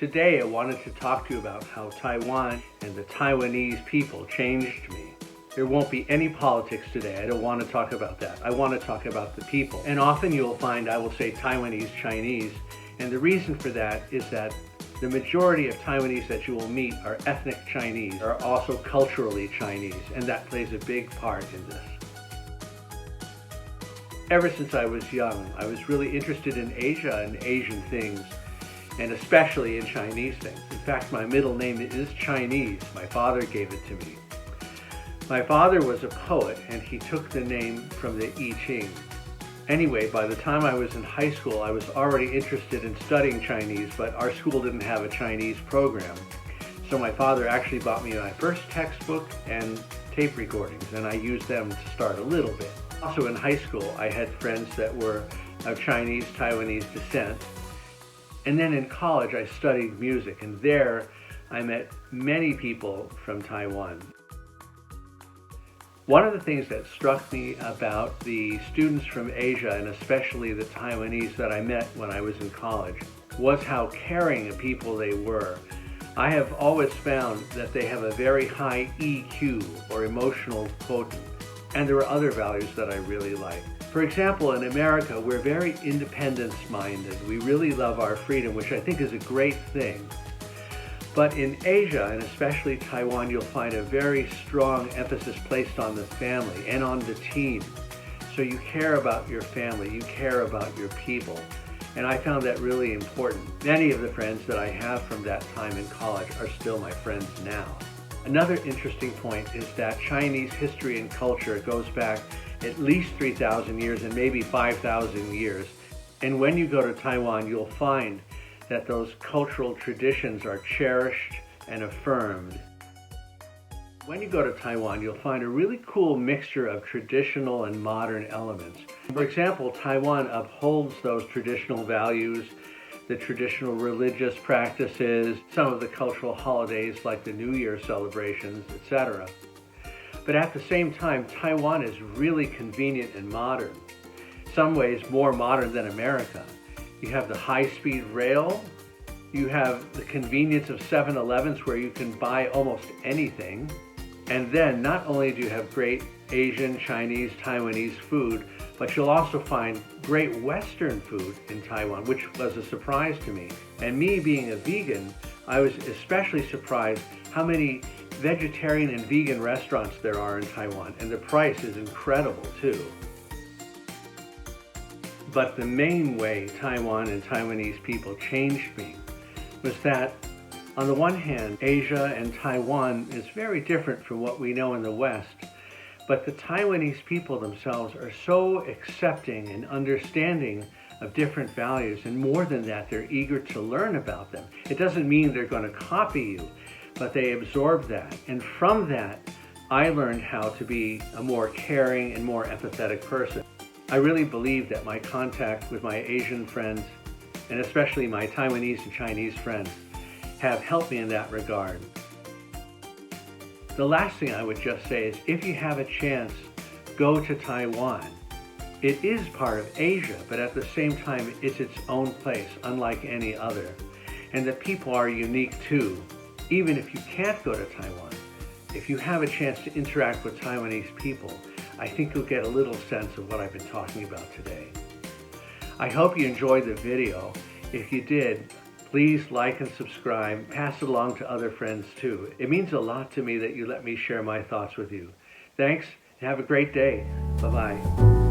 Today I wanted to talk to you about how Taiwan and the Taiwanese people changed me. There won't be any politics today. I don't want to talk about that. I want to talk about the people. And often you'll find I will say Taiwanese Chinese. And the reason for that is that the majority of Taiwanese that you will meet are ethnic Chinese, are also culturally Chinese, and that plays a big part in this. Ever since I was young, I was really interested in Asia and Asian things, and especially in Chinese things. In fact, my middle name is Chinese. My father gave it to me. My father was a poet, and he took the name from the I Ching. Anyway, by the time I was in high school, I was already interested in studying Chinese, but our school didn't have a Chinese program. So my father actually bought me my first textbook and tape recordings, and I used them to start a little bit. Also in high school, I had friends that were of Chinese, Taiwanese descent. And then in college, I studied music, and there I met many people from Taiwan. One of the things that struck me about the students from Asia, and especially the Taiwanese that I met when I was in college, was how caring a people they were. I have always found that they have a very high EQ, or emotional quotient, and there are other values that I really like. For example, in America, we're very independence-minded. We really love our freedom, which I think is a great thing. But in Asia, and especially Taiwan, you'll find a very strong emphasis placed on the family and on the team. So you care about your family, you care about your people. And I found that really important. Many of the friends that I have from that time in college are still my friends now. Another interesting point is that Chinese history and culture goes back at least 3,000 years and maybe 5,000 years. And when you go to Taiwan, you'll find that those cultural traditions are cherished and affirmed. When you go to Taiwan, you'll find a really cool mixture of traditional and modern elements. For example, Taiwan upholds those traditional values, the traditional religious practices, some of the cultural holidays like the New Year celebrations, etc. But at the same time, Taiwan is really convenient and modern. In some ways more modern than America. You have the high-speed rail, you have the convenience of 7-Elevens where you can buy almost anything, and then not only do you have great Asian, Chinese, Taiwanese food, but you'll also find great Western food in Taiwan, which was a surprise to me. And me being a vegan, I was especially surprised how many vegetarian and vegan restaurants there are in Taiwan, and the price is incredible too. But the main way Taiwan and Taiwanese people changed me was that, on the one hand, Asia and Taiwan is very different from what we know in the West, but the Taiwanese people themselves are so accepting and understanding of different values, and more than that, they're eager to learn about them. It doesn't mean they're going to copy you, but they absorb that. And from that, I learned how to be a more caring and more empathetic person. I really believe that my contact with my Asian friends, and especially my Taiwanese and Chinese friends, have helped me in that regard. The last thing I would just say is, if you have a chance, go to Taiwan. It is part of Asia, but at the same time, it's its own place, unlike any other. And the people are unique too. Even if you can't go to Taiwan, if you have a chance to interact with Taiwanese people, I think you'll get a little sense of what I've been talking about today. I hope you enjoyed the video. If you did, please like and subscribe. Pass it along to other friends too. It means a lot to me that you let me share my thoughts with you. Thanks, and have a great day. Bye-bye.